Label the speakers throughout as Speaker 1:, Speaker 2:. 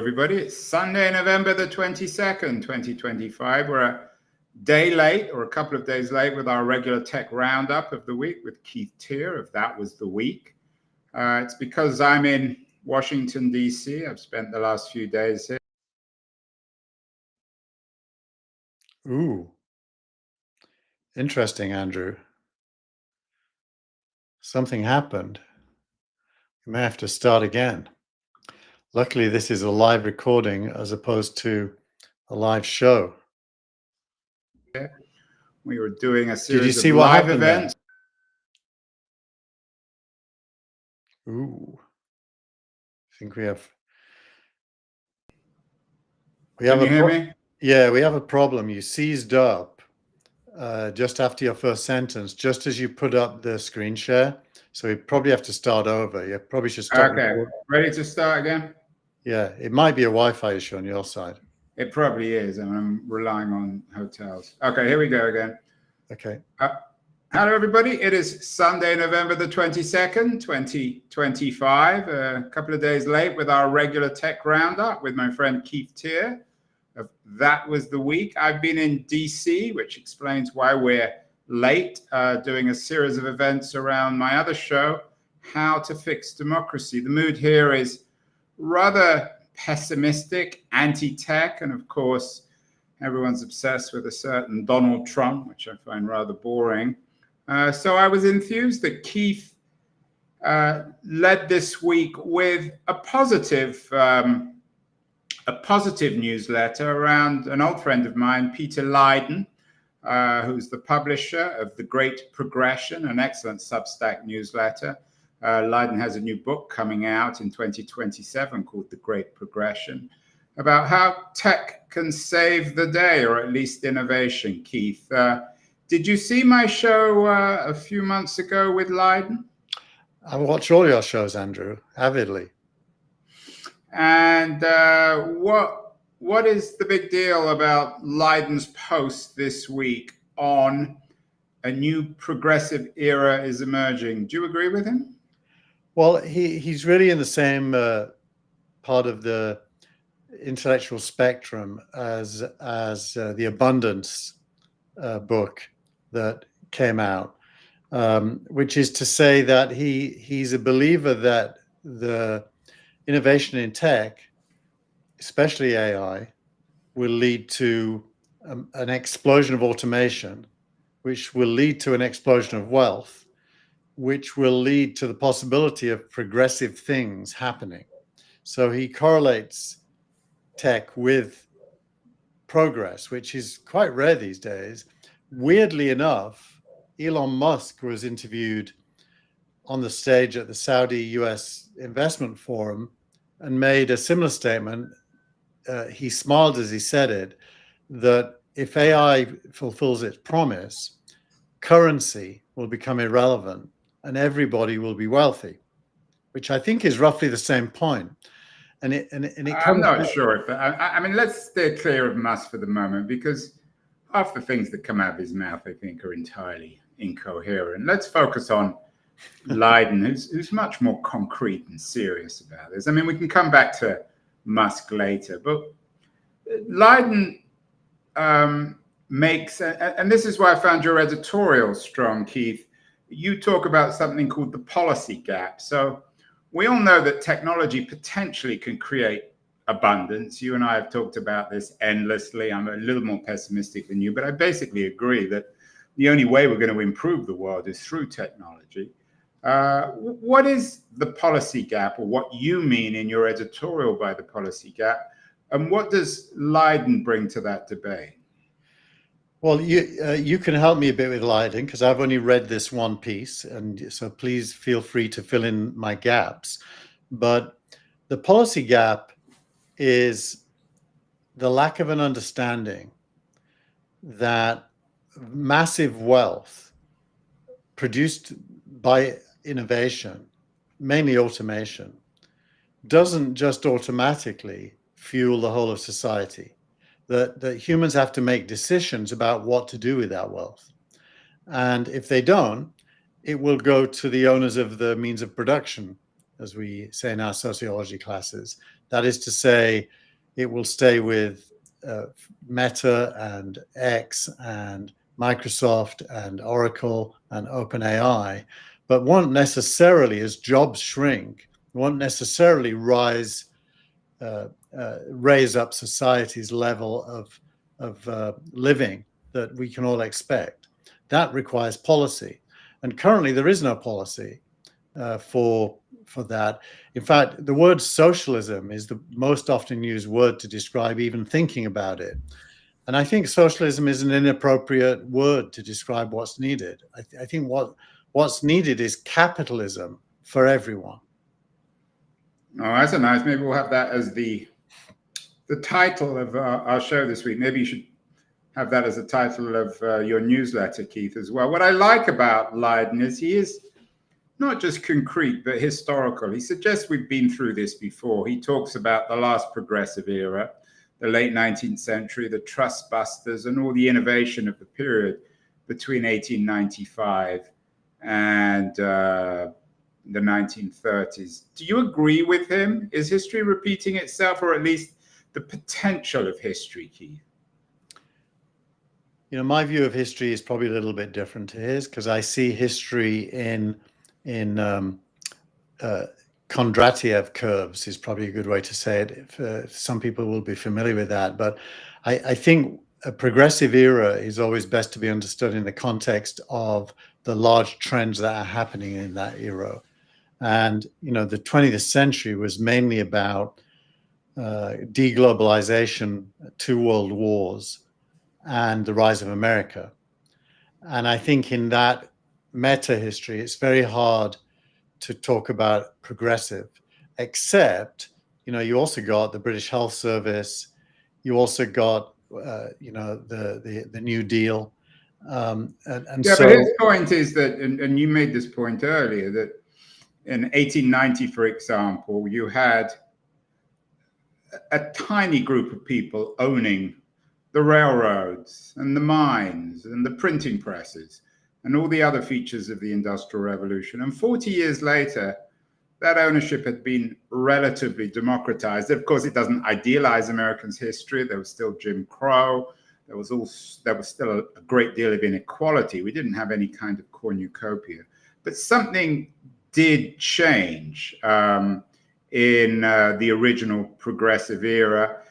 Speaker 1: everybody. It's Sunday, November the 22nd, 2025. We're a day late or a couple of days late with our regular tech roundup of the week with Keith Teare of That Was the Week. It's because I'm in Washington, D.C. I've spent the last few days here.
Speaker 2: Ooh, interesting, Andrew. Something happened. You may have to start again. Luckily, this is a live recording as opposed to a live show.
Speaker 1: We were doing a series of live events.
Speaker 2: Ooh, I think we have.
Speaker 1: Can you hear me?
Speaker 2: Yeah, we have a problem. You seized up just after your first sentence, just as you put up the screen share. So we probably have to start over. You probably should start.
Speaker 1: Okay, ready to start again?
Speaker 2: Yeah, it might be a Wi-Fi issue on your side.
Speaker 1: It probably is, and I'm relying on hotels. Okay, here we go again.
Speaker 2: Okay.
Speaker 1: Hello, everybody. It is Sunday, November the 22nd, 2025. A couple of days late with our regular tech roundup with my friend Keith Teare of That Was the Week. I've been in DC, which explains why we're late, doing a series of events around my other show, How to Fix Democracy. The mood here is rather pessimistic, anti-tech, and of course, everyone's obsessed with a certain Donald Trump, which I find rather boring. So I was enthused that Keith led this week with a positive newsletter around an old friend of mine, Peter Leiden, who's the publisher of The Great Progression, an excellent Substack newsletter. Leiden has a new book coming out in 2027 called The Great Progression, about how tech can save the day, or at least innovation. Keith, did you see my show a few months ago with Leiden?
Speaker 2: I watch all your shows, Andrew, avidly.
Speaker 1: And what is the big deal about Leiden's post this week on a new progressive era is emerging? Do you agree with him?
Speaker 2: Well, he's really in the same part of the intellectual spectrum as the Abundance book that came out, which is to say that he's a believer that the innovation in tech, especially AI, will lead to an explosion of automation, which will lead to an explosion of wealth, which will lead to the possibility of progressive things happening. So he correlates tech with progress, which is quite rare these days. Weirdly enough, Elon Musk was interviewed on the stage at the Saudi US Investment Forum and made a similar statement. He smiled as he said it, that if AI fulfills its promise, currency will become irrelevant and everybody will be wealthy, which I think is roughly the same point. And it
Speaker 1: I'm not sure if I mean, let's stay clear of Musk for the moment, because half the things that come out of his mouth, I think, are entirely incoherent. Let's focus on Leiden, who's much more concrete and serious about this. I mean, we can come back to Musk later, but Leiden makes, and this is why I found your editorial strong, Keith. You talk about something called the policy gap. So we all know that technology potentially can create abundance. You and I have talked about this endlessly. I'm a little more pessimistic than you, but I basically agree that the only way we're going to improve the world is through technology. What is the policy gap, or what you mean in your editorial by the policy gap, and what does Leiden bring to that debate?
Speaker 2: Well, you can help me a bit with Leiden, because I've only read this one piece, and so please feel free to fill in my gaps. But the policy gap is the lack of an understanding that massive wealth produced by innovation, mainly automation, doesn't just automatically fuel the whole of society. That humans have to make decisions about what to do with that wealth. And if they don't, it will go to the owners of the means of production, as we say in our sociology classes. That is to say, it will stay with Meta and X and Microsoft and Oracle and OpenAI, but won't necessarily, as jobs shrink, won't necessarily raise up society's level of living that we can all expect. That requires policy, and currently there is no policy for that. In fact, the word socialism is the most often used word to describe even thinking about it. And I think socialism is an inappropriate word to describe what's needed. I think what's needed is capitalism for everyone.
Speaker 1: Oh, that's a nice. Maybe we'll have that as the title of our show this week. Maybe you should have that as the title of your newsletter, Keith, as well. What I like about Lydon is he is not just concrete, but historical. He suggests we've been through this before. He talks about the last progressive era, the late 19th century, the trust busters, and all the innovation of the period between 1895 and the 1930s. Do you agree with him? Is history repeating itself, or at least the potential of history, Keith?
Speaker 2: You know, my view of history is probably a little bit different to his, because I see history in Kondratiev curves is probably a good way to say it. Some people will be familiar with that, but I think a progressive era is always best to be understood in the context of the large trends that are happening in that era. And, you know, the 20th century was mainly about deglobalization, 2 world wars, and the rise of America. And I think in that meta history, it's very hard to talk about progressive, except, you know, you also got the British Health Service, you also got, you know, the New Deal. And
Speaker 1: yeah,
Speaker 2: so,
Speaker 1: but his point is that, and you made this point earlier, that in 1890, for example, you had a tiny group of people owning the railroads and the mines and the printing presses and all the other features of the Industrial Revolution. And 40 years later, that ownership had been relatively democratized. Of course, it doesn't idealize Americans' history. There was still Jim Crow. There was still a great deal of inequality. We didn't have any kind of cornucopia. But something did change in the original progressive era.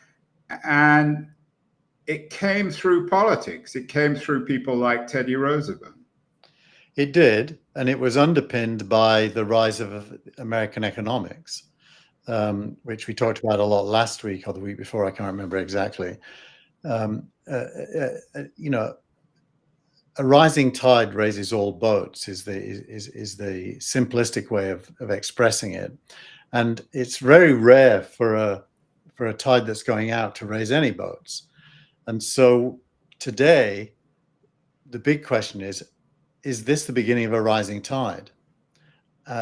Speaker 1: And it came through politics. It came through people like Teddy Roosevelt.
Speaker 2: It did, and it was underpinned by the rise of American economics, which we talked about a lot last week or the week before. I can't remember exactly. You know, a rising tide raises all boats is the simplistic way of expressing it, and it's very rare for a tide that's going out to raise any boats. And so today, the big question is this the beginning of a rising tide,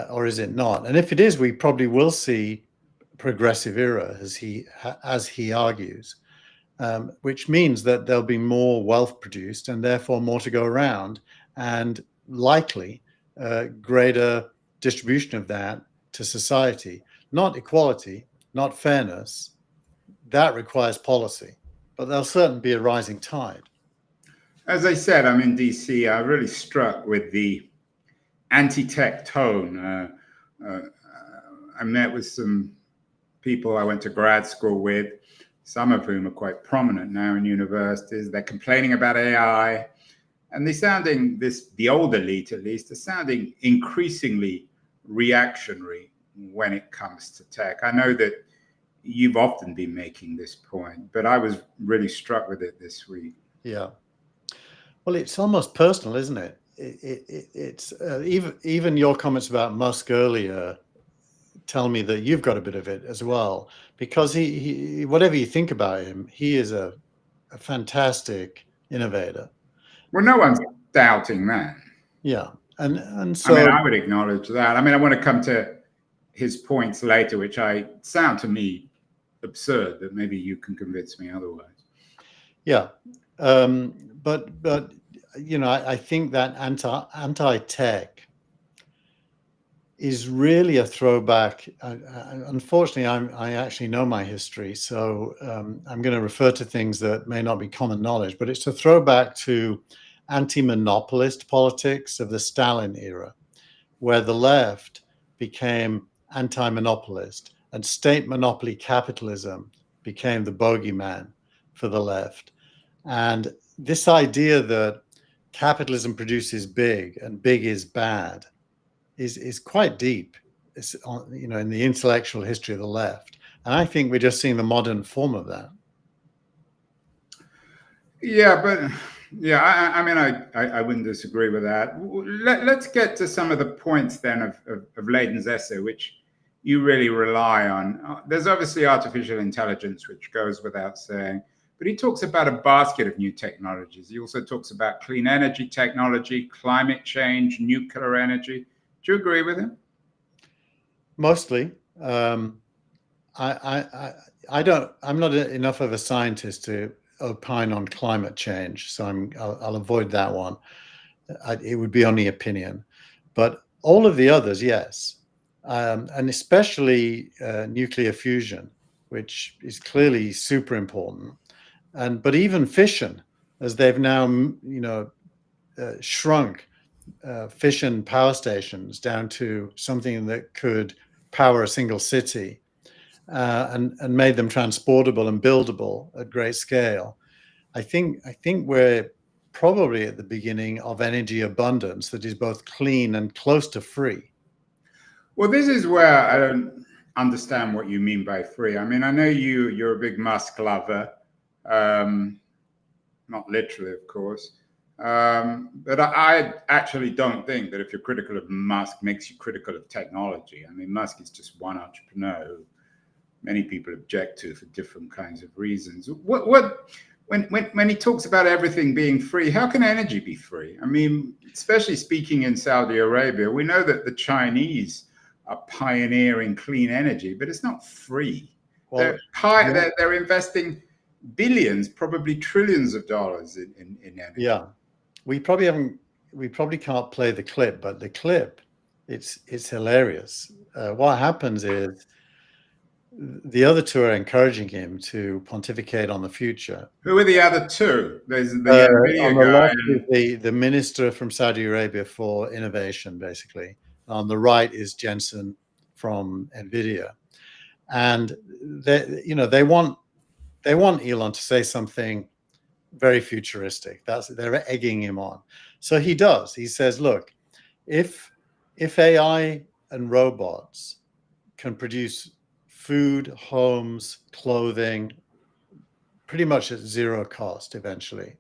Speaker 2: or is it not? And if it is, we probably will see progressive era, as he argues, which means that there'll be more wealth produced and therefore more to go around, and likely greater distribution of that to society. Not equality, not fairness. That requires policy, but there'll certainly be a rising tide.
Speaker 1: As I said, I'm in DC. I really struck with the anti-tech tone. I met with some people I went to grad school with, some of whom are quite prominent now in universities. They're complaining about AI, and they're sounding, the old elite at least, are sounding increasingly reactionary when it comes to tech. I know that you've often been making this point, but I was really struck with it this week.
Speaker 2: Yeah. Well, it's almost personal, isn't it? It's even your comments about Musk earlier tell me that you've got a bit of it as well, because he whatever you think about him, he is a fantastic innovator.
Speaker 1: Well, no one's doubting that.
Speaker 2: Yeah, and so
Speaker 1: I mean, I would acknowledge that. I mean, I want to come to his points later, which sound to me absurd, but maybe you can convince me otherwise.
Speaker 2: Yeah, but you know, I think that anti-tech is really a throwback. Unfortunately, I actually know my history, so I'm going to refer to things that may not be common knowledge, but it's a throwback to anti-monopolist politics of the Stalin era, where the left became anti-monopolist and state monopoly capitalism became the bogeyman for the left. And this idea that capitalism produces big and big is bad is quite deep. It's, in the intellectual history of the left. And I think we're just seeing the modern form of that.
Speaker 1: Yeah, but yeah, I mean, I wouldn't disagree with that. Let's get to some of the points then of Leighton's essay, which you really rely on. There's obviously artificial intelligence, which goes without saying, but he talks about a basket of new technologies. He also talks about clean energy technology, climate change, nuclear energy. Do you agree with him?
Speaker 2: Mostly. I don't. I'm not enough of a scientist to opine on climate change, so I'll avoid that one. It would be only opinion, but all of the others, yes, and especially nuclear fusion, which is clearly super important, but even fission, as they've now shrunk fission power stations down to something that could power a single city. And made them transportable and buildable at great scale. I think we're probably at the beginning of energy abundance that is both clean and close to free.
Speaker 1: Well, this is where I don't understand what you mean by free. I mean, I know you're a big Musk lover, not literally, of course. But I actually don't think that if you're critical of Musk makes you critical of technology. I mean, Musk is just one entrepreneur who many people object to for different kinds of reasons. When he talks about everything being free, how can energy be free? I mean, especially speaking in Saudi Arabia, we know that the Chinese are pioneering clean energy, but it's not free. Well, they're investing billions, probably trillions of dollars in energy.
Speaker 2: Yeah, we probably can't play the clip, but the clip, it's hilarious. What happens is, the other two are encouraging him to pontificate on the future.
Speaker 1: Who are the other two? There's the NVIDIA
Speaker 2: on the
Speaker 1: guy.
Speaker 2: left is the minister from Saudi Arabia for innovation, basically. On the right is Jensen from NVIDIA. And they want Elon to say something very futuristic. They're egging him on. So he does. He says, look, if AI and robots can produce food, homes, clothing, pretty much at zero cost eventually,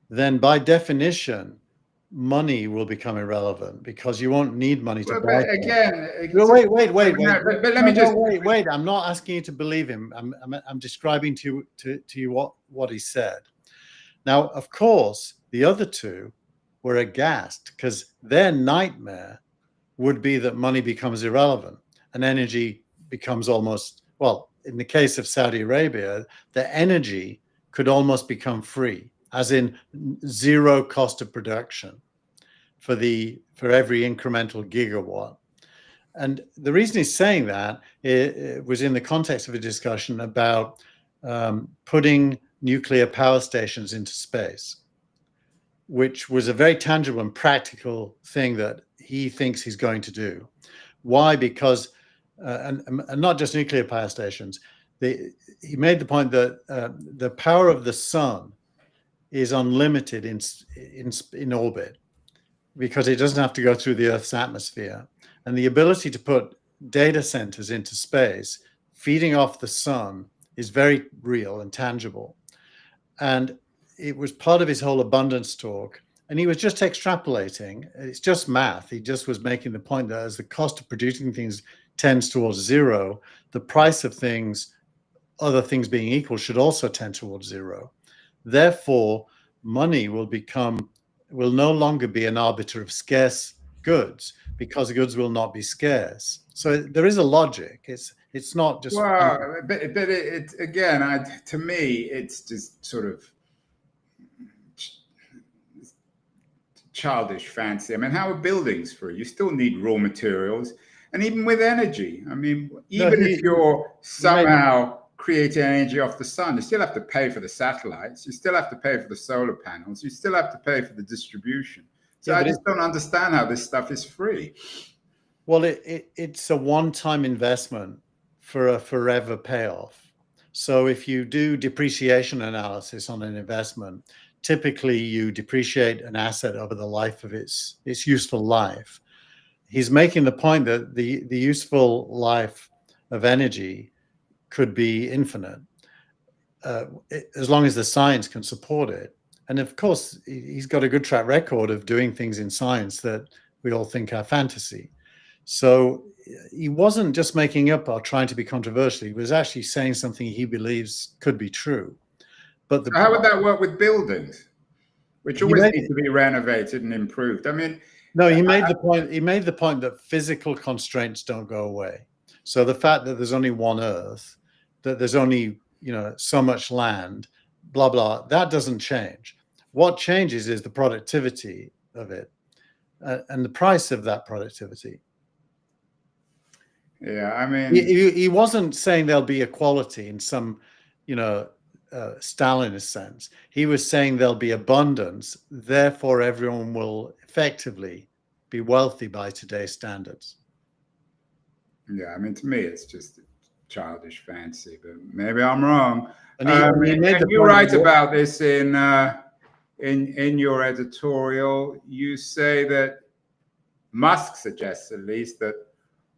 Speaker 2: then by definition, money will become irrelevant because you won't need money to buy.
Speaker 1: Again,
Speaker 2: wait.
Speaker 1: But let me just
Speaker 2: wait. I'm not asking you to believe him. I'm describing to you what he said. Now, of course, the other two were aghast because their nightmare would be that money becomes irrelevant and energy becomes almost, well, in the case of Saudi Arabia, the energy could almost become free, as in zero cost of production for every incremental gigawatt. And the reason he's saying that it was in the context of a discussion about putting nuclear power stations into space, which was a very tangible and practical thing that he thinks he's going to do. Why? Because and not just nuclear power stations. He made the point that the power of the sun is unlimited in orbit because it doesn't have to go through the Earth's atmosphere. And the ability to put data centers into space, feeding off the sun, is very real and tangible. And it was part of his whole abundance talk. And he was just extrapolating. It's just math. He just was making the point that as the cost of producing things tends towards zero, the price of things, other things being equal, should also tend towards zero. Therefore, money will no longer be an arbiter of scarce goods because goods will not be scarce. So there is a logic. It's not just.
Speaker 1: Well, but it's again, to me, it's just sort of childish fancy. I mean, how are buildings free? You still need raw materials. And even with energy, I mean, even if you're somehow creating energy off the sun, you still have to pay for the satellites. You still have to pay for the solar panels. You still have to pay for the distribution. So I just don't understand how this stuff is free.
Speaker 2: Well, it's a one-time investment for a forever payoff. So if you do depreciation analysis on an investment, typically you depreciate an asset over the life of its useful life. He's making the point that the useful life of energy could be infinite, as long as the science can support it. And of course, he's got a good track record of doing things in science that we all think are fantasy. So he wasn't just making up or trying to be controversial. He was actually saying something he believes could be true. But
Speaker 1: how would that work with buildings, which always need to be renovated and improved? I mean,
Speaker 2: no, he made the point. He made the point that physical constraints don't go away. So the fact that there's only one Earth, that there's only so much land, blah blah, that doesn't change. What changes is the productivity of it and the price of that productivity.
Speaker 1: Yeah, I mean,
Speaker 2: he wasn't saying there'll be equality in some, Stalinist sense. He was saying there'll be abundance, therefore everyone will effectively be wealthy by today's standards.
Speaker 1: Yeah, I mean, to me, it's just childish fancy, but maybe I'm wrong.
Speaker 2: And you
Speaker 1: write about this in your editorial. You say that Musk suggests, at least, that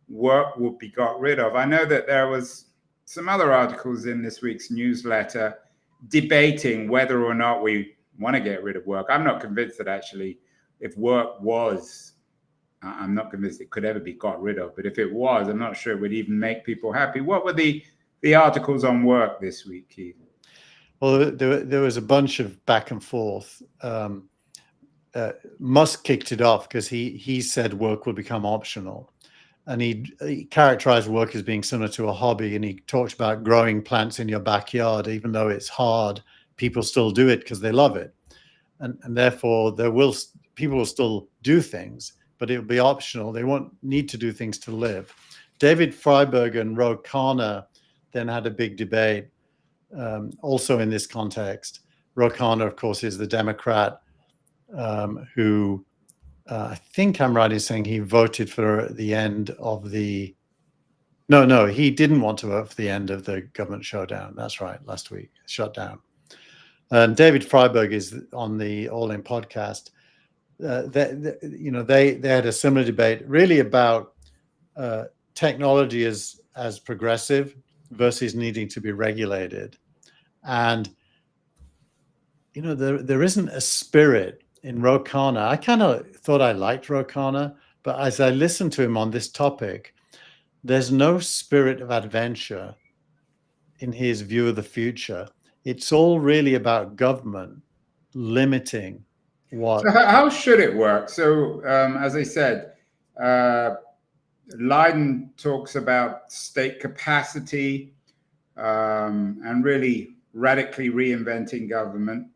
Speaker 1: work will be got rid of. I know that there was some other articles in this week's newsletter debating whether or not we want to get rid of work. I'm not convinced that actually, if work was, I'm not convinced it could ever be got rid of. But if it was, I'm not sure it would even make people happy. What were the articles on work this week, Keith?
Speaker 2: Well, there was a bunch of back and forth. Musk kicked it off because he said work will become optional. And he characterized work as being similar to a hobby. And he talked about growing plants in your backyard. Even though it's hard, people still do it because they love it. And therefore, people will still do things, but it will be optional. They won't need to do things to live. David Freiberg and Ro Khanna then had a big debate, also in this context. Ro Khanna, of course, is the Democrat who I think I'm right in saying he voted for the end of the... No, he didn't want to vote for the end of the government shutdown. That's right, last week, shutdown. And David Freiberg is on the All In podcast. They had a similar debate really about technology as progressive versus needing to be regulated. And there isn't a spirit in Ro Khanna. I kind of thought I liked Ro Khanna, but as I listened to him on this topic, there's no spirit of adventure in his view of the future. It's all really about government limiting what...
Speaker 1: So how should it work? So as I said, Leiden talks about state capacity and really radically reinventing government.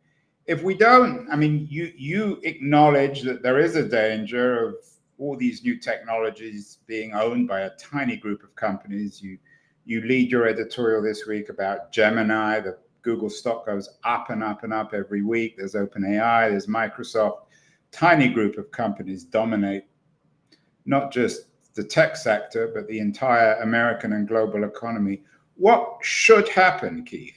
Speaker 1: If we don't, I mean, you acknowledge that there is a danger of all these new technologies being owned by a tiny group of companies. You lead your editorial this week about Gemini. The Google stock goes up and up and up every week. There's OpenAI, there's Microsoft. Tiny group of companies dominate not just the tech sector, but the entire American and global economy. What should happen, Keith?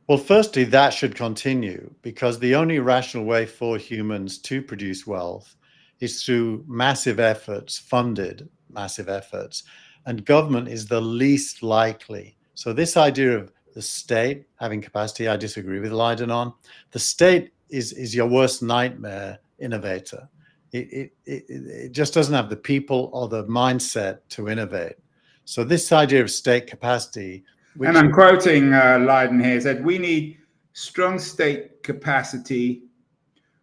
Speaker 2: Well, firstly, that should continue because the only rational way for humans to produce wealth is through massive efforts, funded massive efforts, and government is the least likely. So this idea of the state having capacity, I disagree with Leiden on. The state is your worst nightmare innovator. It just doesn't have the people or the mindset to innovate. So this idea of state capacity...
Speaker 1: And I'm quoting Leiden here, said, we need strong state capacity,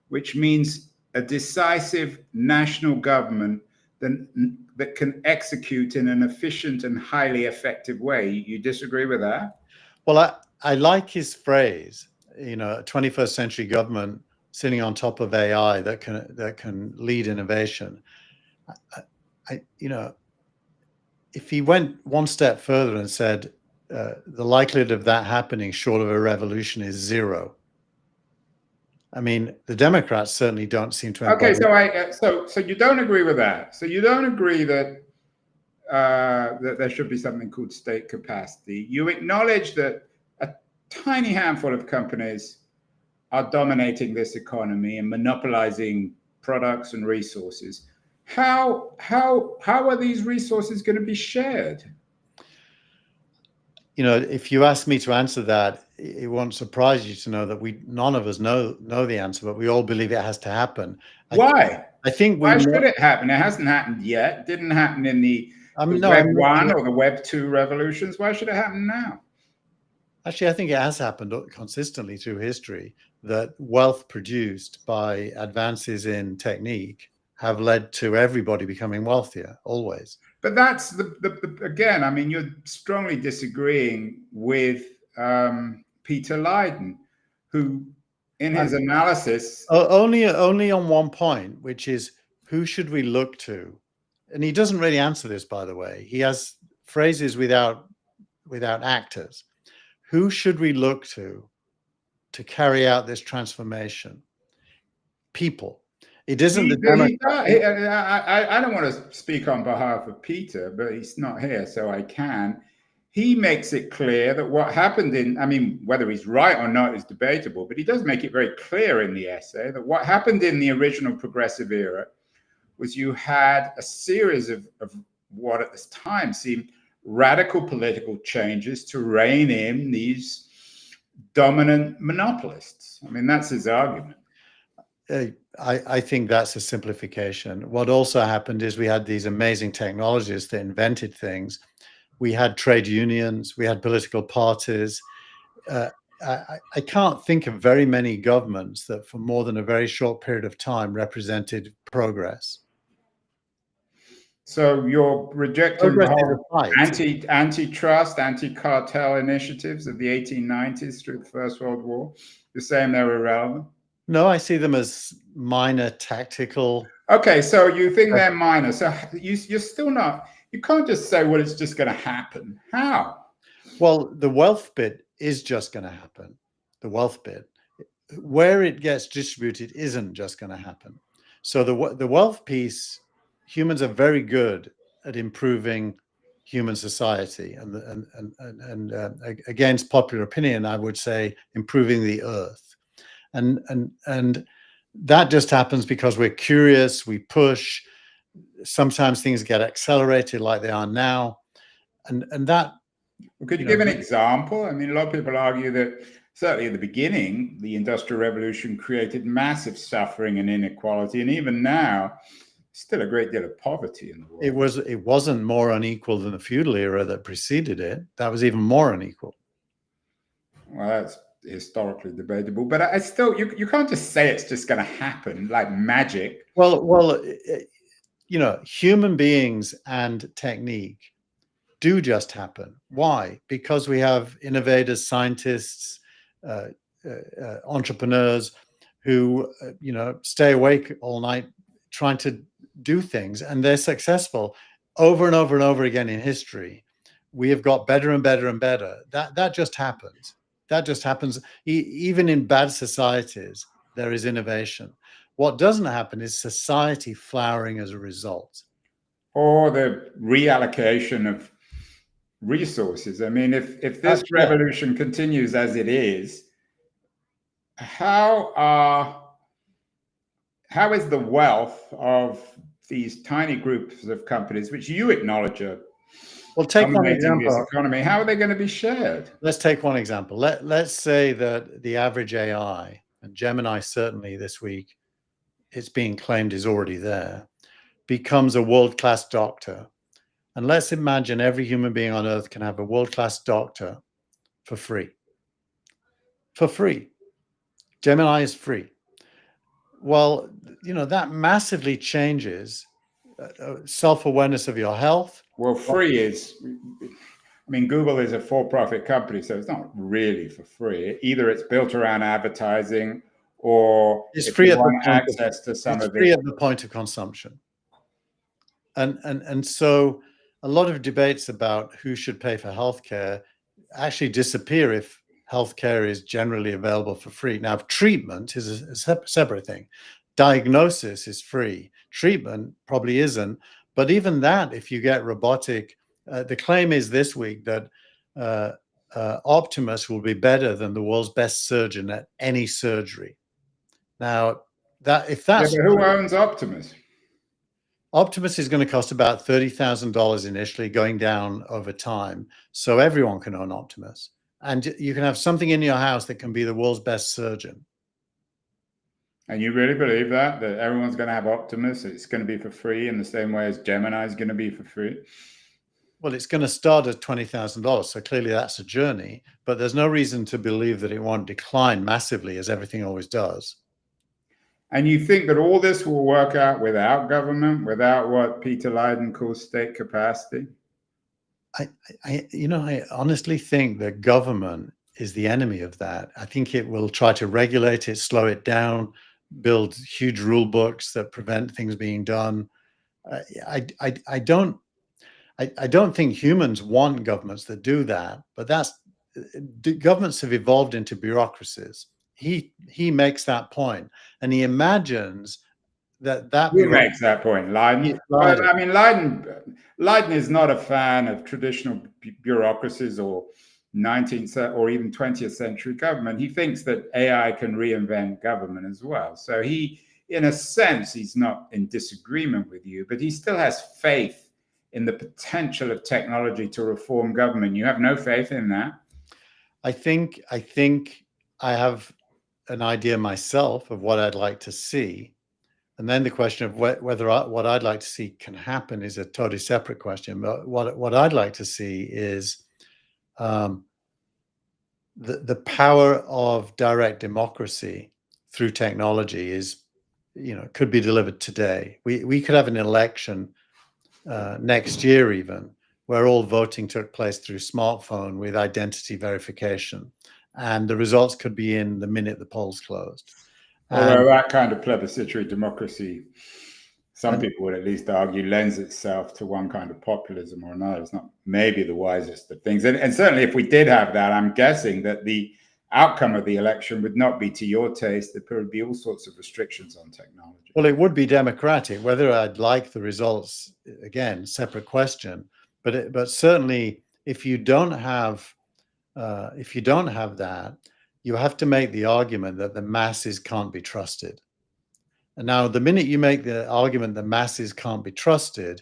Speaker 1: which means a decisive national government that can execute in an efficient and highly effective way. You disagree with that?
Speaker 2: Well, I like his phrase, a 21st century government sitting on top of AI that can lead innovation. If he went one step further and said the likelihood of that happening short of a revolution is zero. I mean, the Democrats certainly don't seem to.
Speaker 1: Okay, so you don't agree with that. So you don't agree that that there should be something called state capacity. You acknowledge that a tiny handful of companies are dominating this economy and monopolizing products and resources. How are these resources going to be shared?
Speaker 2: If you ask me to answer that, it won't surprise you to know that none of us know the answer, but we all believe it has to happen.
Speaker 1: Why?
Speaker 2: I think
Speaker 1: why should it happen? It hasn't happened yet. It didn't happen in the Web 1 or the Web 2 revolutions. Why should it happen now?
Speaker 2: Actually, I think it has happened consistently through history, that wealth produced by advances in technique have led to everybody becoming wealthier, always.
Speaker 1: But that's again, I mean, you're strongly disagreeing with Peter Leiden, who in his analysis...
Speaker 2: Only on one point, which is, who should we look to? And he doesn't really answer this, by the way. He has phrases without actors. Who should we look to carry out this transformation? People. It isn't
Speaker 1: I don't want to speak on behalf of Peter, but he's not here, so I can. He makes it clear that what happened I mean, whether he's right or not is debatable, but he does make it very clear in the essay that what happened in the original progressive era was you had a series of what at this time seemed radical political changes to rein in these dominant monopolists. I mean, that's his argument.
Speaker 2: I think that's a simplification. What also happened is we had these amazing technologists that invented things. We had trade unions, we had political parties. I can't think of very many governments that for more than a very short period of time represented progress.
Speaker 1: So you're rejecting the whole antitrust, anti-cartel initiatives of the 1890s through the First World War? You're saying they're irrelevant?
Speaker 2: No, I see them as minor tactical.
Speaker 1: Okay, so you think they're minor. So you're still not, you can't just say, well, it's just going to happen. How?
Speaker 2: Well, the wealth bit is just going to happen. The wealth bit. Where it gets distributed isn't just going to happen. So the wealth piece, humans are very good at improving human society, and against popular opinion, I would say improving the earth. And that just happens because we're curious, we push. Sometimes things get accelerated like they are now. And that...
Speaker 1: Could you give an example? I mean, a lot of people argue that certainly at the beginning, the Industrial Revolution created massive suffering and inequality. And even now, still a great deal of poverty in the world.
Speaker 2: It wasn't more unequal than the feudal era that preceded it. That was even more unequal.
Speaker 1: Well, that's historically debatable, but I still, you can't just say it's just going to happen like magic.
Speaker 2: Well, human beings and technique do just happen. Why? Because we have innovators, scientists, entrepreneurs who stay awake all night trying to do things, and they're successful over and over and over again in history. We have got better and better and better. That just happens. That just happens. Even in bad societies, there is innovation. What doesn't happen is society flowering as a result.
Speaker 1: Or the reallocation of resources. I mean, if this revolution continues as it is, how is the wealth of these tiny groups of companies, which you acknowledge are
Speaker 2: take one example.
Speaker 1: This economy, how are they going to be shared?
Speaker 2: Let's take one example. Let's say that the average AI, and Gemini certainly this week, it's being claimed is already there, becomes a world-class doctor. And let's imagine every human being on Earth can have a world-class doctor for free. For free. Gemini is free. Well, that massively changes self-awareness of your health.
Speaker 1: Well, free is, I mean, Google is a for-profit company, so it's not really for free. Either it's built around advertising, or
Speaker 2: It's
Speaker 1: if
Speaker 2: free
Speaker 1: you
Speaker 2: at the
Speaker 1: want
Speaker 2: point
Speaker 1: access to some
Speaker 2: it's
Speaker 1: of
Speaker 2: free
Speaker 1: it.
Speaker 2: at the point of consumption. And so a lot of debates about who should pay for healthcare actually disappear if healthcare is generally available for free. Now, treatment is a separate thing. Diagnosis is free. Treatment probably isn't. But even that, if you get robotic, the claim is this week that Optimus will be better than the world's best surgeon at any surgery. Now, if that's
Speaker 1: Yeah, but who
Speaker 2: true,
Speaker 1: owns Optimus?
Speaker 2: Optimus is going to cost about $30,000 initially, going down over time. So everyone can own Optimus. And you can have something in your house that can be the world's best surgeon.
Speaker 1: And you really believe that everyone's going to have Optimus? It's going to be for free in the same way as Gemini is going to be for free?
Speaker 2: Well, it's going to start at $20,000. So clearly that's a journey. But there's no reason to believe that it won't decline massively, as everything always does.
Speaker 1: And you think that all this will work out without government, without what Peter Leiden calls state capacity?
Speaker 2: I honestly think that government is the enemy of that. I think it will try to regulate it, slow it down, build huge rule books that prevent things being done. I don't think humans want governments that do that, but governments have evolved into bureaucracies. He makes that point, and he imagines that
Speaker 1: Who makes that point? Leiden?
Speaker 2: Leiden.
Speaker 1: I mean, Leiden is not a fan of traditional bureaucracies or 19th or even 20th century government. He thinks that AI can reinvent government as well. So he, in a sense, he's not in disagreement with you, but he still has faith in the potential of technology to reform government. You have no faith in that?
Speaker 2: I think I have an idea myself of what I'd like to see. And then the question of whether what I'd like to see can happen is a totally separate question. But what I'd like to see is the power of direct democracy through technology could be delivered today. We could have an election next year even, where all voting took place through smartphone with identity verification. And the results could be in the minute the polls closed.
Speaker 1: Although that kind of plebiscitary democracy, some people would at least argue, lends itself to one kind of populism or another. It's not maybe the wisest of things. And certainly if we did have that, I'm guessing that the outcome of the election would not be to your taste. There would be all sorts of restrictions on technology.
Speaker 2: Well, it would be democratic. Whether I'd like the results, again, separate question. But certainly, if you don't have that, you have to make the argument that the masses can't be trusted. And now, the minute you make the argument that masses can't be trusted,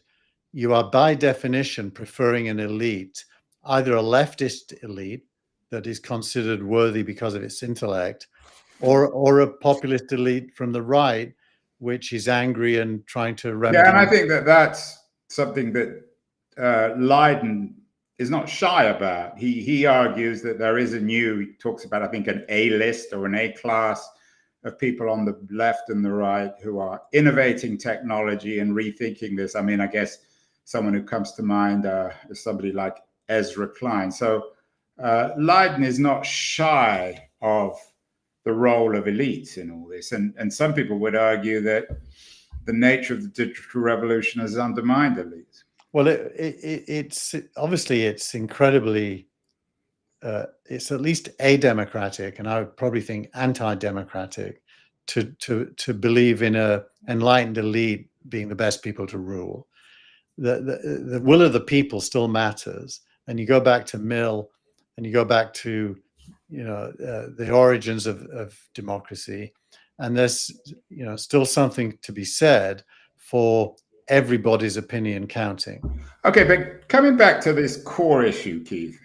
Speaker 2: you are by definition preferring an elite, either a leftist elite that is considered worthy because of its intellect, or a populist elite from the right, which is angry and trying to remedy.
Speaker 1: Yeah, and I think that that's something that Leiden is not shy about. He argues that there is he talks about, I think, an A list or an A class of people on the left and the right who are innovating technology and rethinking this. I mean, I guess someone who comes to mind is somebody like Ezra Klein. So Leiden is not shy of the role of elites in all this. And some people would argue that the nature of the digital revolution has undermined elites.
Speaker 2: Well, it's obviously it's incredibly, it's at least a-democratic, and I would probably think anti-democratic, to believe in a enlightened elite being the best people to rule. The will of the people still matters, and you go back to Mill, and you go back to the origins of democracy, and there's still something to be said for everybody's opinion counting.
Speaker 1: Okay, but coming back to this core issue, Keith,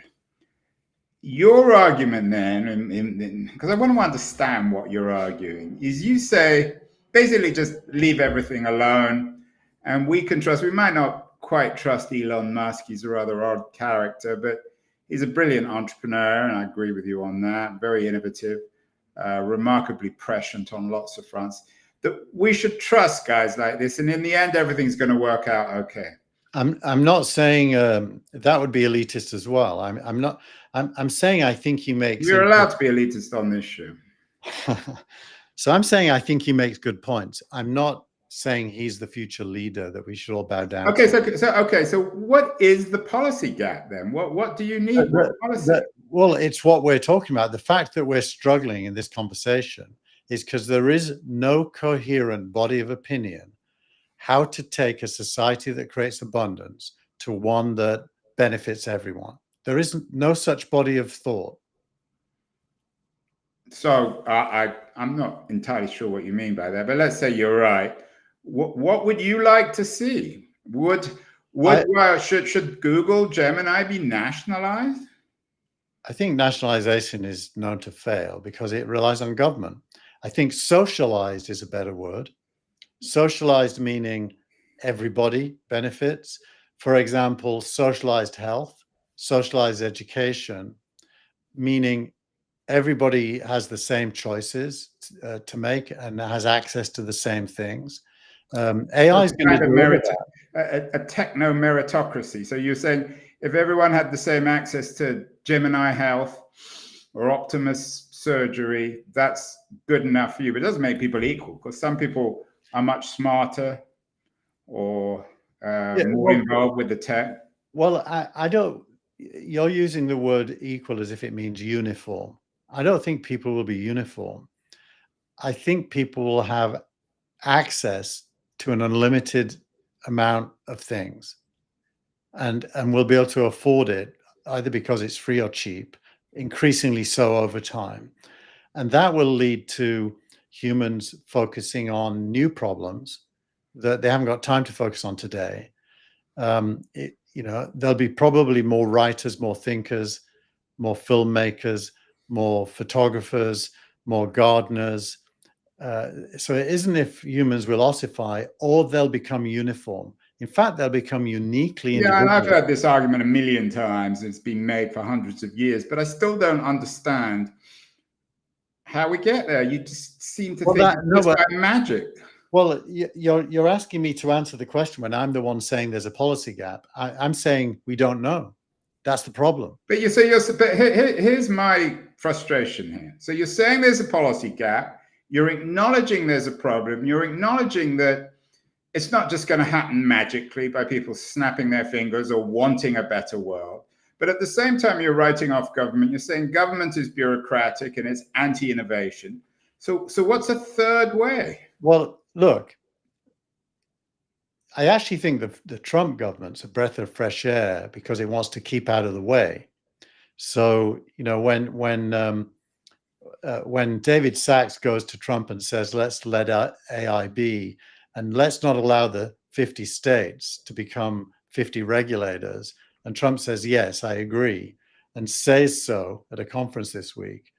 Speaker 1: your argument then, because I want to understand what you're arguing, is you say basically just leave everything alone and we might not quite trust Elon Musk. He's a rather odd character, but he's a brilliant entrepreneur, and I agree with you on that. Very innovative, remarkably prescient on lots of fronts. That we should trust guys like this, and in the end, everything's going to work out okay.
Speaker 2: I'm not saying that would be elitist as well. I'm not. I'm saying I think he makes.
Speaker 1: You're allowed to be elitist on this show.
Speaker 2: So I'm saying I think he makes good points. I'm not saying he's the future leader that we should all bow down
Speaker 1: Okay,
Speaker 2: to.
Speaker 1: so what is the policy gap then? What do you need? What policy?
Speaker 2: Well, it's what we're talking about. The fact that we're struggling in this conversation is because there is no coherent body of opinion how to take a society that creates abundance to one that benefits everyone. There is no such body of thought.
Speaker 1: So I'm not entirely sure what you mean by that, but let's say you're right. What would you like to see? Should Google Gemini be nationalized?
Speaker 2: I think nationalization is known to fail because it relies on government. I think socialized is a better word. Socialized meaning everybody benefits. For example, socialized health, socialized education, meaning everybody has the same choices to make and has access to the same things. AI is going to do
Speaker 1: a techno meritocracy. So you're saying if everyone had the same access to Gemini Health or Optimus Surgery, that's good enough for you. But it doesn't make people equal because some people are much smarter or more involved with the tech.
Speaker 2: Well, I don't. You're using the word equal as if it means uniform. I don't think people will be uniform. I think people will have access to an unlimited amount of things and will be able to afford it either because it's free or cheap, increasingly so over time. And that will lead to humans focusing on new problems that they haven't got time to focus on today. There'll be probably more writers, more thinkers, more filmmakers, more photographers, more gardeners. So it isn't if humans will ossify or they'll become uniform. In fact, they'll become uniquely individual.
Speaker 1: Yeah, and I've heard this argument a million times. It's been made for hundreds of years, but I still don't understand how we get there. You just seem to think it's by magic.
Speaker 2: Well, you're asking me to answer the question when I'm the one saying there's a policy gap. I'm saying we don't know. That's the problem.
Speaker 1: But here's my frustration here. So you're saying there's a policy gap. You're acknowledging there's a problem. You're acknowledging that it's not just going to happen magically by people snapping their fingers or wanting a better world. But at the same time, you're writing off government. You're saying government is bureaucratic and it's anti-innovation. So what's a third way?
Speaker 2: Well, look, I actually think the Trump government's a breath of fresh air because it wants to keep out of the way. So, when David Sachs goes to Trump and says, let's let AI be, and let's not allow the 50 states to become 50 regulators, and Trump says, yes, I agree, and says so at a conference this week,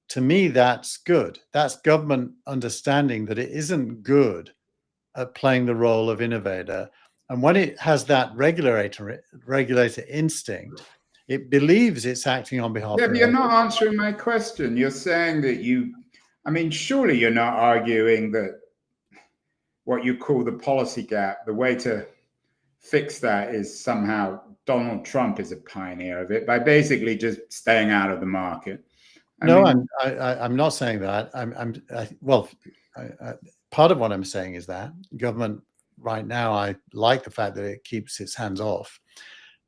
Speaker 2: to me, that's good. That's government understanding that it isn't good at playing the role of innovator. And when it has that regulator instinct, it believes it's acting on behalf of.
Speaker 1: Yeah, but you're not answering my question. You're saying that surely you're not arguing that what you call the policy gap, the way to fix that is somehow Donald Trump is a pioneer of it by basically just staying out of the market.
Speaker 2: I'm not saying that. Part of what I'm saying is that government right now, I like the fact that it keeps its hands off.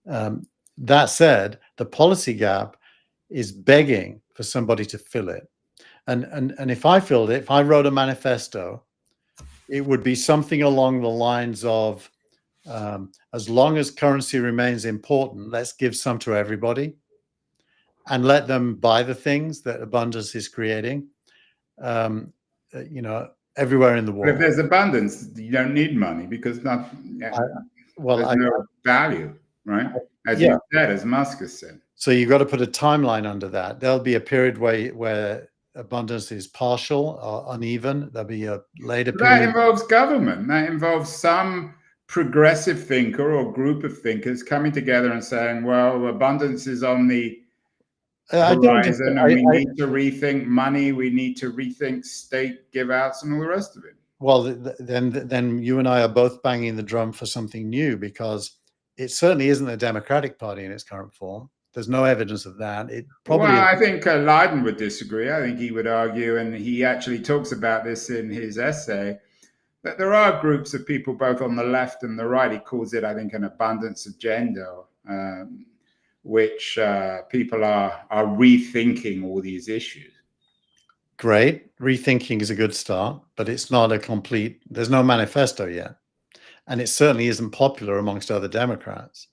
Speaker 2: That said, the policy gap is begging for somebody to fill it. And if I filled it, if I wrote a manifesto, it would be something along the lines of, as long as currency remains important, let's give some to everybody and let them buy the things that abundance is creating, everywhere in the world.
Speaker 1: But if there's abundance, you don't need money because there's no value, right? As you said, as Musk has said.
Speaker 2: So you've got to put a timeline under that. There'll be a period where abundance is partial or uneven. There'll be a later period.
Speaker 1: That involves government. That involves some progressive thinker or group of thinkers coming together and saying, well, abundance is on the horizon, and we need to rethink money. We need to rethink state give outs and all the rest of it.
Speaker 2: Well, then you and I are both banging the drum for something new because it certainly isn't the Democratic Party in its current form. There's no evidence of that. It
Speaker 1: Well,
Speaker 2: probably
Speaker 1: I think Leiden would disagree. I think he would argue, and he actually talks about this in his essay, that there are groups of people both on the left and the right. He calls it, I think, an abundance agenda, which people are rethinking all these issues.
Speaker 2: great. Rethinking is a good start, but it's not a complete, there's no manifesto yet. And it certainly isn't popular amongst other Democrats.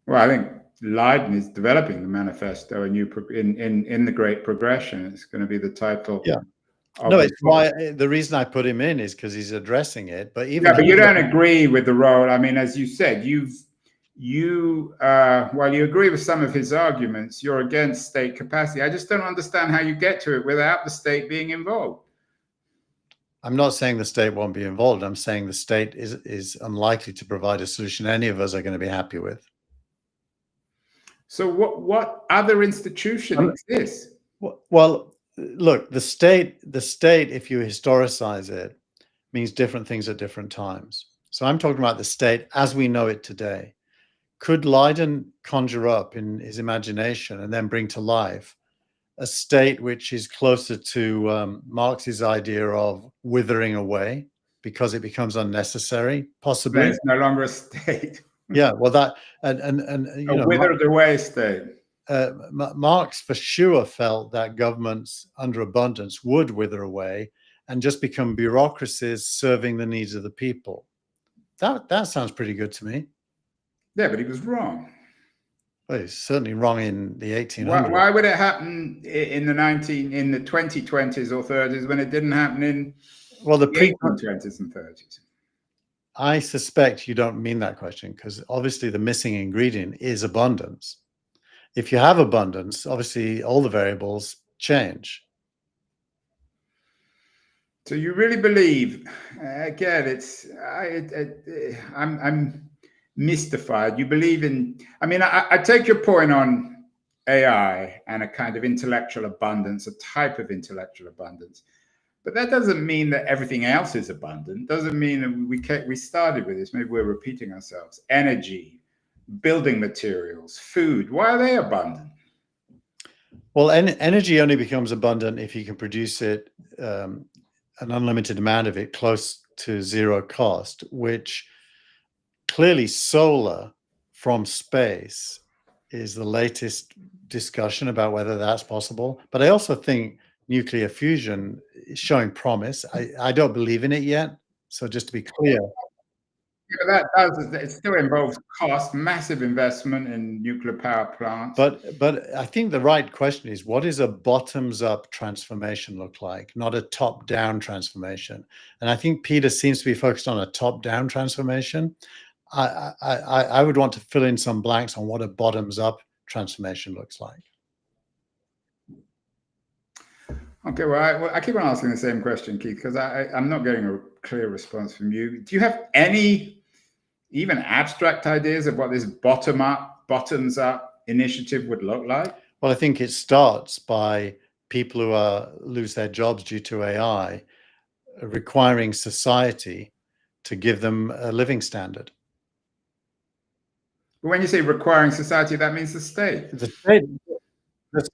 Speaker 1: Well, I think Leiden is developing the manifesto, a new in the Great Progression. It's going to be the title.
Speaker 2: Yeah. No, it's why the reason I put him in is because he's addressing it. But even
Speaker 1: but you don't agree with the role. I mean, as you said, while you agree with some of his arguments, you're against state capacity. I just don't understand how you get to it without the state being involved.
Speaker 2: I'm not saying the state won't be involved. I'm saying the state is unlikely to provide a solution any of us are going to be happy with.
Speaker 1: So what other institution exists?
Speaker 2: Well, look, the state, if you historicize it, means different things at different times. So I'm talking about the state as we know it today. Could Leiden conjure up in his imagination and then bring to life a state which is closer to Marx's idea of withering away because it becomes unnecessary, possibly?
Speaker 1: It's no longer a state.
Speaker 2: Yeah, well, that and you know,
Speaker 1: withered away state.
Speaker 2: Marx for sure felt that governments under abundance would wither away and just become bureaucracies serving the needs of the people. That sounds pretty good to me.
Speaker 1: Yeah, but he was wrong.
Speaker 2: Well, he's certainly wrong in the 1800s.
Speaker 1: Why would it happen in the 2020s or 30s when it didn't happen in
Speaker 2: the
Speaker 1: 20s and 30s?
Speaker 2: I suspect you don't mean that question because obviously the missing ingredient is abundance. If you have abundance, obviously all the variables change.
Speaker 1: So you really believe? Again, I'm mystified. You believe in? I mean, I take your point on AI and a kind of intellectual abundance, a type of intellectual abundance. But that doesn't mean that everything else is abundant. Doesn't mean that we started with this. Maybe we're repeating ourselves. Energy, building materials, food. Why are they abundant?
Speaker 2: Well, energy only becomes abundant if you can produce it, an unlimited amount of it, close to zero cost, which clearly solar from space is the latest discussion about whether that's possible. But I also think nuclear fusion is showing promise. I don't believe in it yet. So just to be clear.
Speaker 1: Yeah, it still involves cost, massive investment in nuclear power plants.
Speaker 2: But I think the right question is, what does a bottoms-up transformation look like, not a top-down transformation? And I think Peter seems to be focused on a top-down transformation. I would want to fill in some blanks on what a bottoms-up transformation looks like.
Speaker 1: Okay, well, I keep on asking the same question, Keith, because I'm not getting a clear response from you. Do you have any even abstract ideas of what this bottoms-up initiative would look like?
Speaker 2: Well, I think it starts by people who lose their jobs due to AI requiring society to give them a living standard.
Speaker 1: But when you say requiring society, that means the state.
Speaker 2: The state.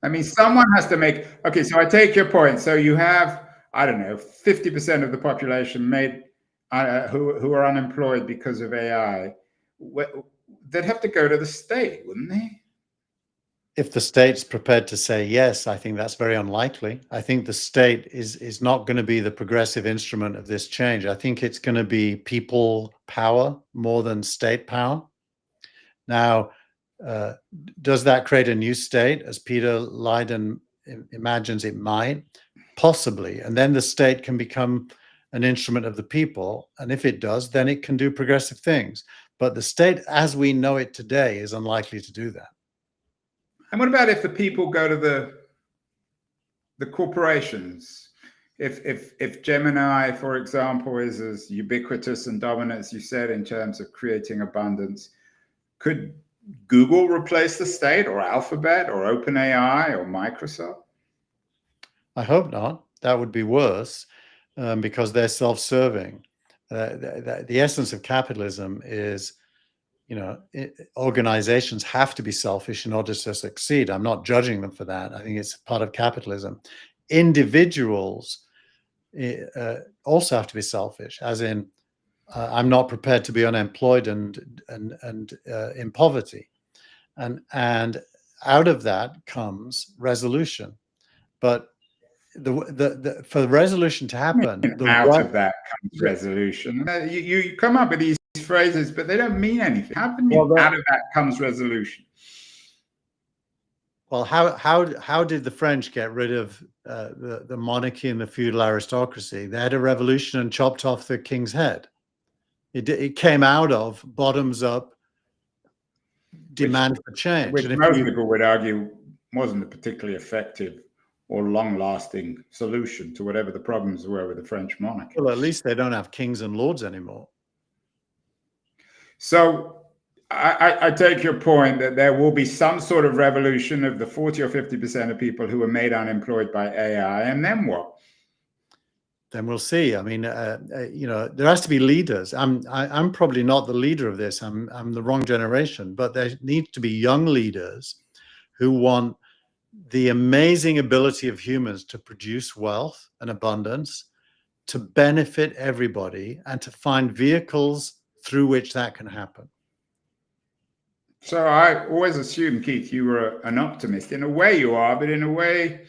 Speaker 1: I mean, someone has to make. Okay, so I take your point. So you have, I don't know, 50% of the population who are unemployed because of AI. They'd have to go to the state, wouldn't they?
Speaker 2: If the state's prepared to say yes, I think that's very unlikely. I think the state is not going to be the progressive instrument of this change. I think it's going to be people power more than state power. Now, does that create a new state, as Peter Leiden imagines it might? Possibly. And then the state can become an instrument of the people. And if it does, then it can do progressive things. But the state, as we know it today, is unlikely to do that.
Speaker 1: And what about if the people go to the corporations? If Gemini, for example, is as ubiquitous and dominant as you said in terms of creating abundance, could Google replace the state, or Alphabet, or OpenAI, or Microsoft?
Speaker 2: I hope not. That would be worse because they're self-serving. The essence of capitalism is organizations have to be selfish in order to succeed. I'm not judging them for that. I think it's part of capitalism. Individuals also have to be selfish, as in, I'm not prepared to be unemployed and in poverty, and out of that comes resolution. But for the resolution to happen,
Speaker 1: out of that comes resolution. You come up with these phrases, but they don't mean anything. How can you out of that comes resolution?
Speaker 2: Well, how did the French get rid of the monarchy and the feudal aristocracy? They had a revolution and chopped off the king's head. It came out of bottoms up demand for change.
Speaker 1: Which most people would argue wasn't a particularly effective or long-lasting solution to whatever the problems were with the French monarchy.
Speaker 2: Well, at least they don't have kings and lords anymore.
Speaker 1: So I take your point that there will be some sort of revolution of the 40 or 50% of people who are made unemployed by AI, and then what?
Speaker 2: Then we'll see. I mean, there has to be leaders. I'm probably not the leader of this. I'm the wrong generation, but there needs to be young leaders who want the amazing ability of humans to produce wealth and abundance, to benefit everybody, and to find vehicles through which that can happen.
Speaker 1: So I always assumed, Keith, you were an optimist. In a way you are, but in a way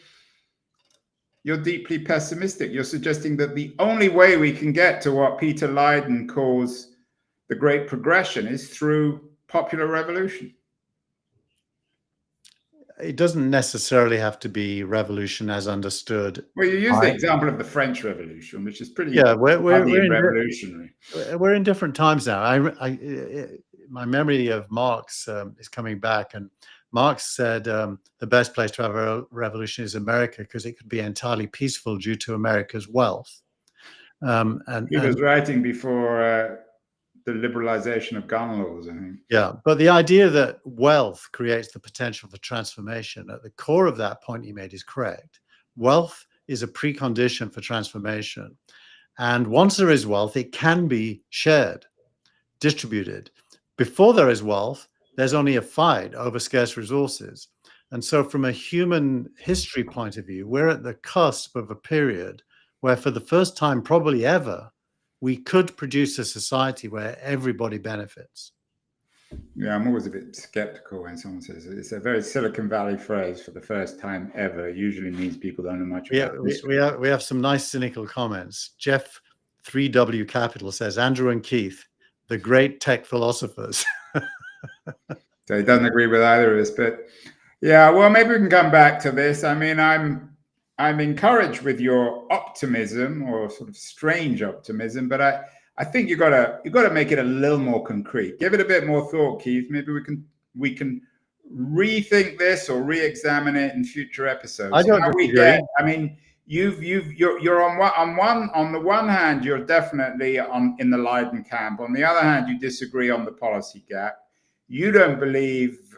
Speaker 1: you're deeply pessimistic. You're suggesting that the only way we can get to what Peter Leiden calls the great progression is through popular revolution.
Speaker 2: It doesn't necessarily have to be revolution as understood.
Speaker 1: Well, you use the example of the French Revolution, which is pretty
Speaker 2: revolutionary. We're in different times now. My memory of Marx is coming back, and Marx said the best place to have a revolution is America because it could be entirely peaceful due to America's wealth.
Speaker 1: And he was writing before the liberalization of gun laws, I think.
Speaker 2: Yeah, but the idea that wealth creates the potential for transformation, at the core of that point he made is correct. Wealth is a precondition for transformation. And once there is wealth, it can be shared, distributed. Before there is wealth, there's only a fight over scarce resources. And so from a human history point of view, we're at the cusp of a period where for the first time probably ever, we could produce a society where everybody benefits.
Speaker 1: Yeah, I'm always a bit skeptical when someone says it. It's a very Silicon Valley phrase, for the first time ever. It usually means people don't know much about this.
Speaker 2: We have some nice cynical comments. Jeff 3W Capital says, Andrew and Keith, the great tech philosophers.
Speaker 1: So he doesn't agree with either of us, but yeah, well, maybe we can come back to this. I mean, I'm encouraged with your optimism, or sort of strange optimism, but I think you got to make it a little more concrete. Give it a bit more thought, Keith. Maybe we can rethink this or re-examine it in future episodes.
Speaker 2: I don't agree.
Speaker 1: I mean, you're on the one hand, you're definitely in the Leiden camp. On the other hand, you disagree on the policy gap. You don't believe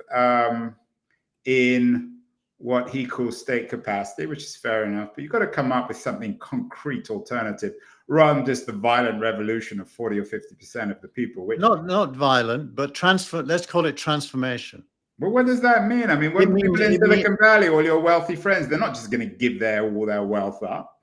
Speaker 1: in what he calls state capacity, which is fair enough, but you've got to come up with something concrete alternative rather than just the violent revolution of 40 or 50% of the people. Which
Speaker 2: not violent, but let's call it transformation.
Speaker 1: But what does that mean? I mean, when people in Silicon Valley, all your wealthy friends, they're not just going to give all their wealth up.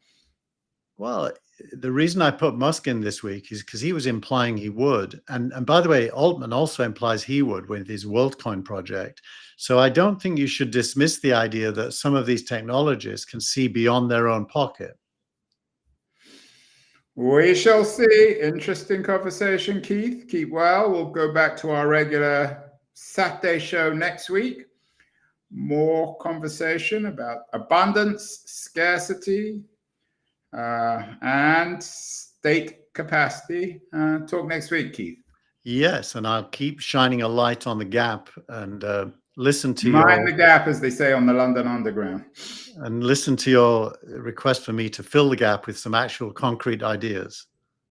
Speaker 2: Well, the reason I put Musk in this week is because he was implying he would. And by the way, Altman also implies he would with his WorldCoin project. So I don't think you should dismiss the idea that some of these technologies can see beyond their own pocket.
Speaker 1: We shall see. Interesting conversation, Keith. Keep well. We'll go back to our regular Saturday show next week. More conversation about abundance, scarcity, and state capacity. Talk next week, Keith.
Speaker 2: Yes, and I'll keep shining a light on the gap and listen to
Speaker 1: Mind the gap, as they say on the London Underground.
Speaker 2: And listen to your request for me to fill the gap with some actual concrete ideas.